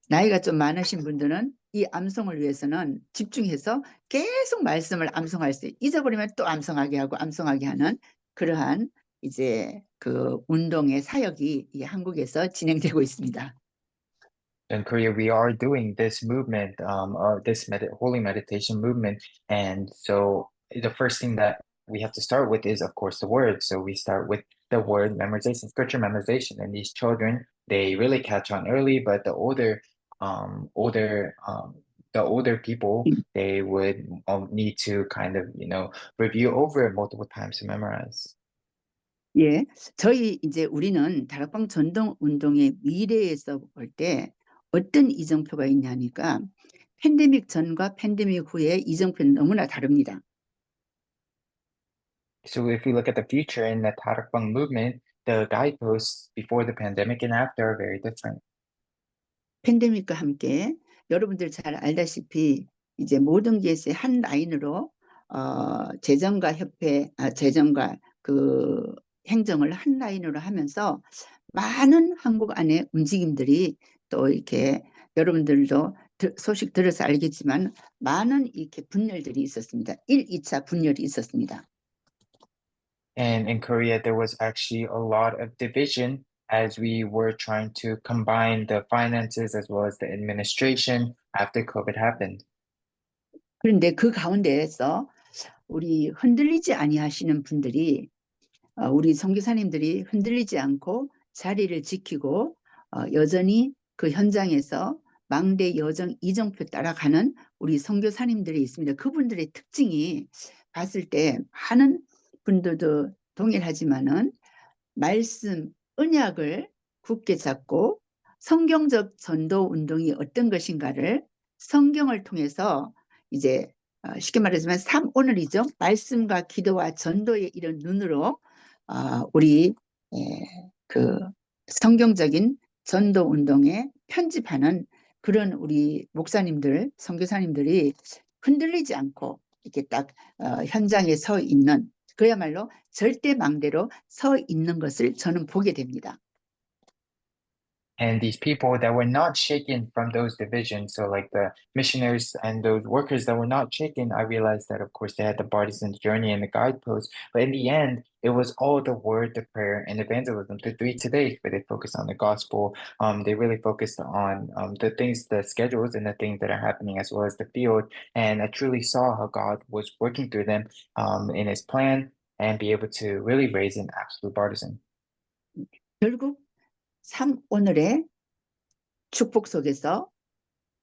나이가 좀 많으신 분들은 이 암송을 위해서는 집중해서 계속 말씀을 암송할 수 잊어버리면 또 암송하게 하고 암송하게 하는 그러한 이제 그 운동의 사역이 이 한국에서 진행되고 있습니다. In Korea, we are doing this movement, holy meditation movement. And so the first thing that we have to start with is, of course, the word. So we start with the word memorization, scripture memorization. And these children, they really catch on early, but the older older the older people, they would need to kind of, review over it multiple times to memorize. 예, 저희 이제 우리는 다락방 전동 운동의 미래에서 볼 때 어떤 이정표가 있냐니까 팬데믹 전과 팬데믹 후의 이정표는 너무나 다릅니다. So if we look at the future in the Tarakbang movement, the guideposts before the pandemic and after are very different. 팬데믹과 함께 여러분들 잘 알다시피 이제 모든 것이 한 라인으로 재정과 협회, 재정과 그 행정을 한 라인으로 하면서 많은 한국 안의 움직임들이 또 이렇게 여러분들도 소식 들어서 알겠지만 많은 이렇게 분열들이 있었습니다. 1, 2차 분열이 있었습니다. And in Korea, there was actually a lot of division as we were trying to combine the finances as well as the administration after COVID happened. 그런데 그 가운데에서 우리 흔들리지 아니하시는 분들이 우리 선교사님들이 흔들리지 않고 자리를 지키고 여전히 그 현장에서 망대 여정 이정표 따라가는 우리 선교사님들이 있습니다. 그분들의 특징이 봤을 때 많은 분들도 동일하지만은 말씀, 언약을 굳게 잡고 성경적 전도 운동이 어떤 것인가를 성경을 통해서 이제 쉽게 말하자면 3오늘이죠. 말씀과 기도와 전도의 이런 눈으로 우리 그 성경적인 전도 운동에 편집하는 그런 우리 목사님들, 선교사님들이 흔들리지 않고 이렇게 딱 현장에 서 있는 그야말로 절대 망대로 서 있는 것을 저는 보게 됩니다. And these people that were not shaken from those divisions, so like the missionaries and those workers that were not shaken, I realized that, of course, they had the partisan journey and the guideposts. But in the end, it was all the word, the prayer, and evangelism, the three today, where they focused on the gospel. They really focused on the things, the schedules, and the things that are happening, as well as the field. And I truly saw how God was working through them in His plan and be able to really raise an absolute partisan. 결국 3오늘의 축복 속에서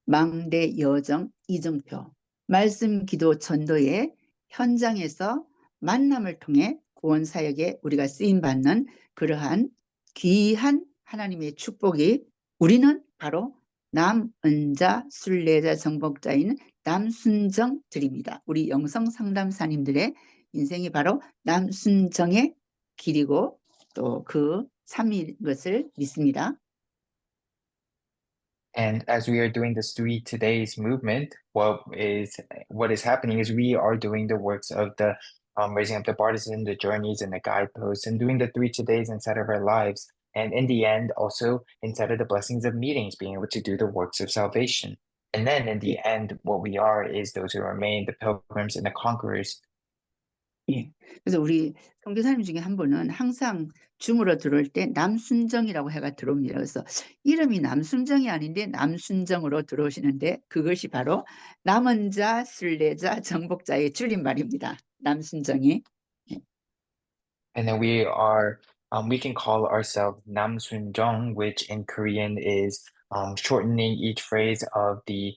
망대 여정 이정표 말씀 기도 전도의 현장에서 만남을 통해 구원 사역에 우리가 쓰임 받는 그러한 귀한 하나님의 축복이 우리는 바로 남은자 순례자 정복자인 남순정들입니다. 우리 영성 상담사님들의 인생이 바로 남순정의 길이고 또 그 삶인 것을 믿습니다. And as we are doing this three today's movement, what is happening is we are doing the works of the raising up the partisan, the journeys, and the guideposts, and doing the three todays inside of our lives. And in the end, also inside of the blessings of meetings, being able to do the works of salvation. And then in the end, what we are is those who remain, the pilgrims and the conquerors. 예. 그래서 우리 선교사님 중에 한 분은 항상 줌으로 들어올 때 남순정이라고 해가 들어옵니다. 그래서 이름이 남순정이 아닌데 남순정으로 들어오시는데 그것이 바로 남은 자, 순례자, 정복자의 줄임말입니다. 남순정이. And then we can call ourselves Namsunjong, which in Korean is shortening each phrase of the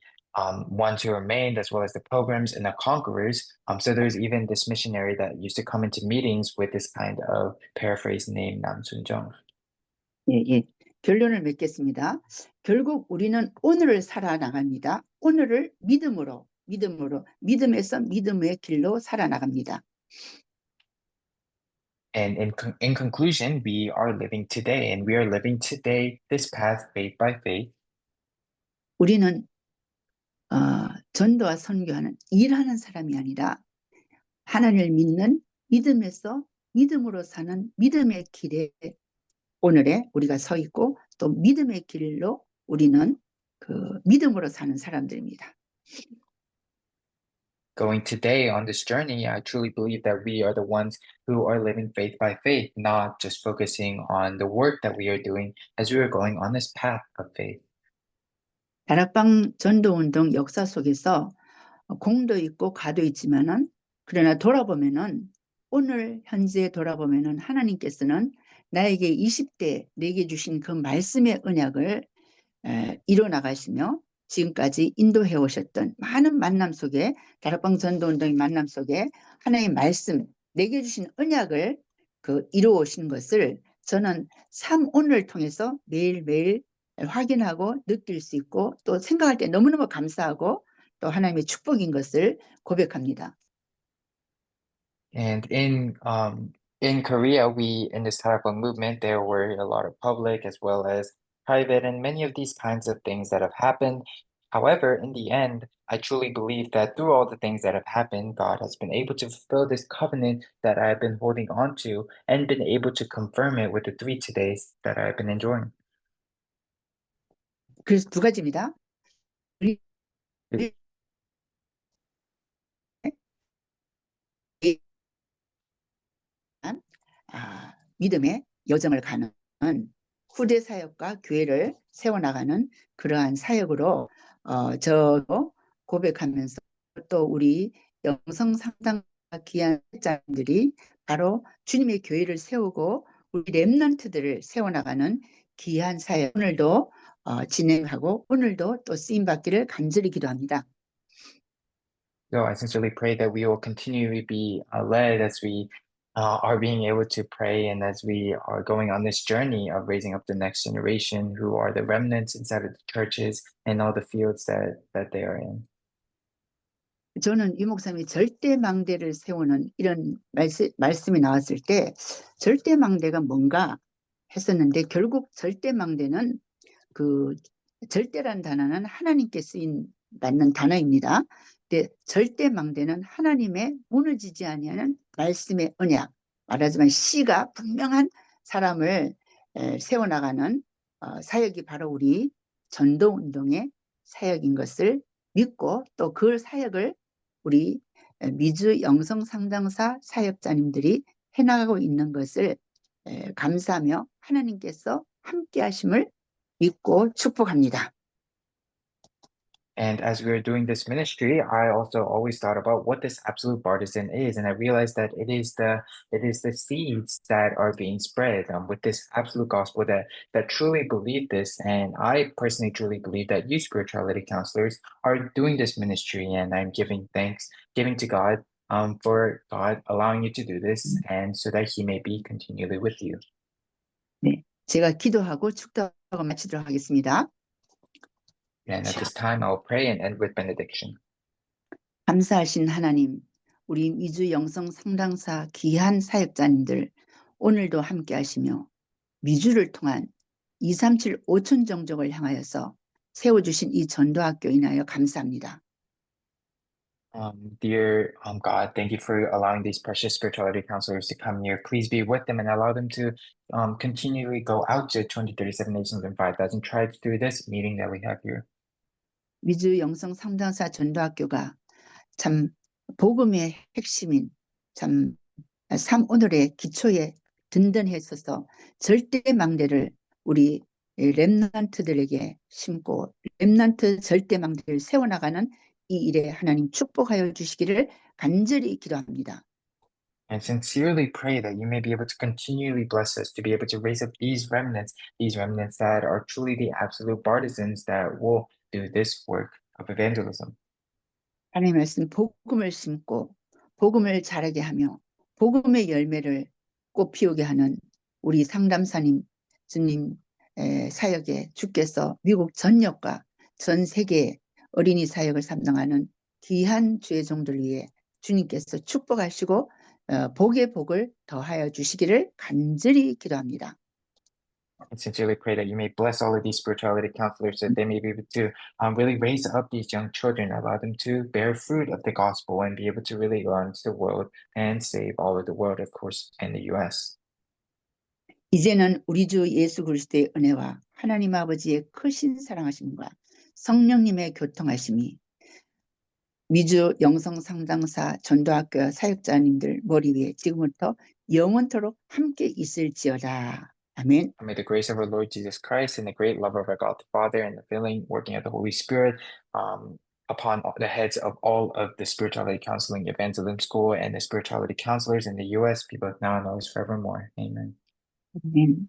ones who remained, as well as the pilgrims and the conquerors. So there's even this missionary that used to come into meetings with this kind of paraphrase name, Namsunjong. 예, 예. 결론을 맺겠습니다. 결국 우리는 오늘을 살아나갑니다. 오늘을 믿음으로, 믿음에서 믿음의 길로 살아나갑니다. And in conclusion, we are living today, and we are living today this path faith by faith. 우리는 전도와 선교하는 일하는 사람이 아니라 하나님을 믿는 믿음에서 믿음으로 사는 믿음의 길에 오늘에 우리가 서 있고 또 믿음의 길로 우리는 그 믿음으로 사는 사람들입니다. Going today on this journey, I truly believe that we are the ones who are living faith by faith, not just focusing on the work that we are doing as we are going on this path of faith. 다락방 전도운동 역사 속에서 공도 있고 가도 있지만은 그러나 돌아보면은 오늘 현재 돌아보면은 하나님께서는 나에게 20대 내게 주신 그 말씀의 언약을 이뤄나가시며 지금까지 인도해 오셨던 많은 만남 속에 다락방 전도운동의 만남 속에 하나님의 말씀 내게 주신 언약을 이루어 오신 것을 저는 삶 오늘을 통해서 매일매일 확인하고 느낄 수 있고 또 생각할 때 너무너무 감사하고 또 하나님의 축복인 것을 고백합니다. And in Korea, we in this Tarabang movement, there were a lot of public as well as private and many of these kinds of things that have happened. However, in the end, I truly believe that through all the things that have happened, God has been able to fulfill this covenant that I have been holding on to and been able to confirm it with the 3 todays that I've been enjoying. 그래서 두 가지입니다. 우리 믿음의 여정을 가는 후대 사역과 교회를 세워나가는 그러한 사역으로 저도 고백하면서 또 우리 영성 상담 귀한 자들이 바로 주님의 교회를 세우고 우리 렘넌트들을 세워나가는 귀한 사역 오늘도 진행하고 오늘도 또 쓰임받기를 간절히 기도합니다. So I sincerely pray that we will continually be led as we are being able to pray and as we are going on this journey of raising up the next generation who are the remnants inside of the churches and all the fields that they are in. 저는 유 목사님이 절대망대를 세우는 이런 말씀이 나왔을 때 절대망대가 뭔가 했었는데 결국 절대망대는 절대란 단어는 하나님께 쓰인 받는 단어입니다. 근데 절대망대는 하나님의 무너지지 아니하는 말씀의 언약, 말하자면 씨가 분명한 사람을 세워나가는 사역이 바로 우리 전도운동의 사역인 것을 믿고 또 그 사역을 우리 미주 영성상담사 사역자님들이 해나가고 있는 것을 감사하며 하나님께서 함께 하심을 믿고 축복합니다. And as we were doing this ministry, I also always thought about what this absolute partisan is, and I realized that it is the seeds that are being spread with this absolute gospel that truly believe this. And I personally truly believe that you spirituality counselors are doing this ministry, and I'm giving thanks, giving to God for God allowing you to do this, and so that He may be continually with you. 네, 제가 기도하고 축도하고 마치도록 하겠습니다. And at this time, I will pray and end with benediction. 감사하신 하나님, 우리 미주 영성 상담사 귀한 사역자님들 오늘도 함께 하시며 미주를 통한 237 5천 정족을 향하여서 세워주신 이 전도학교 인하여 감사합니다. Dear God, thank you for allowing these precious spirituality counselors to come here. Please be with them and allow them to continually go out to 237 nations and 5,000 tribes through this meeting that we have here. 미주 영성 상담사 전도학교가 참 복음의 핵심인 참 삶 오늘의 기초에 든든했어서 절대망대를 우리 렘넌트들에게 심고 렘넌트 절대망대를 세워나가는 이 일에 하나님 축복하여 주시기를 간절히 기도합니다. And sincerely pray that you may be able to continually bless us to be able to raise up these remnants that are truly the absolute partisans that will do this work of evangelism. 하나님 말씀 복음을 심고 복음을 자라게 하며 복음의 열매를 꽃 피우게 하는 우리 상담사님 주님 사역에 주께서 미국 전역과 전 세계 어린이 사역을 감당하는 귀한 주의 종들 위해 주님께서 축복하시고 복의 복을 더하여 주시기를 간절히 기도합니다. I sincerely pray that you may bless all of these spirituality counselors so that they may be able to really raise up these young children, allow them to bear fruit of the gospel and be able to really go into the world and save all of the world, of course, in the U.S. 이제는 우리 주 예수 그리스도의 은혜와 하나님 아버지의 크신 사랑하심과 성령님의 교통하심이 미주 영성 상담사 전도학교 사역자님들 머리 위에 지금부터 영원토록 함께 있을지어다. 아멘. And may the grace of our Lord Jesus Christ and the great love of our God the Father and the filling working of the Holy Spirit upon the heads of all of the spirituality counseling evangelism school and the spirituality counselors in the U.S. be both now and always forevermore. Amen. 아멘.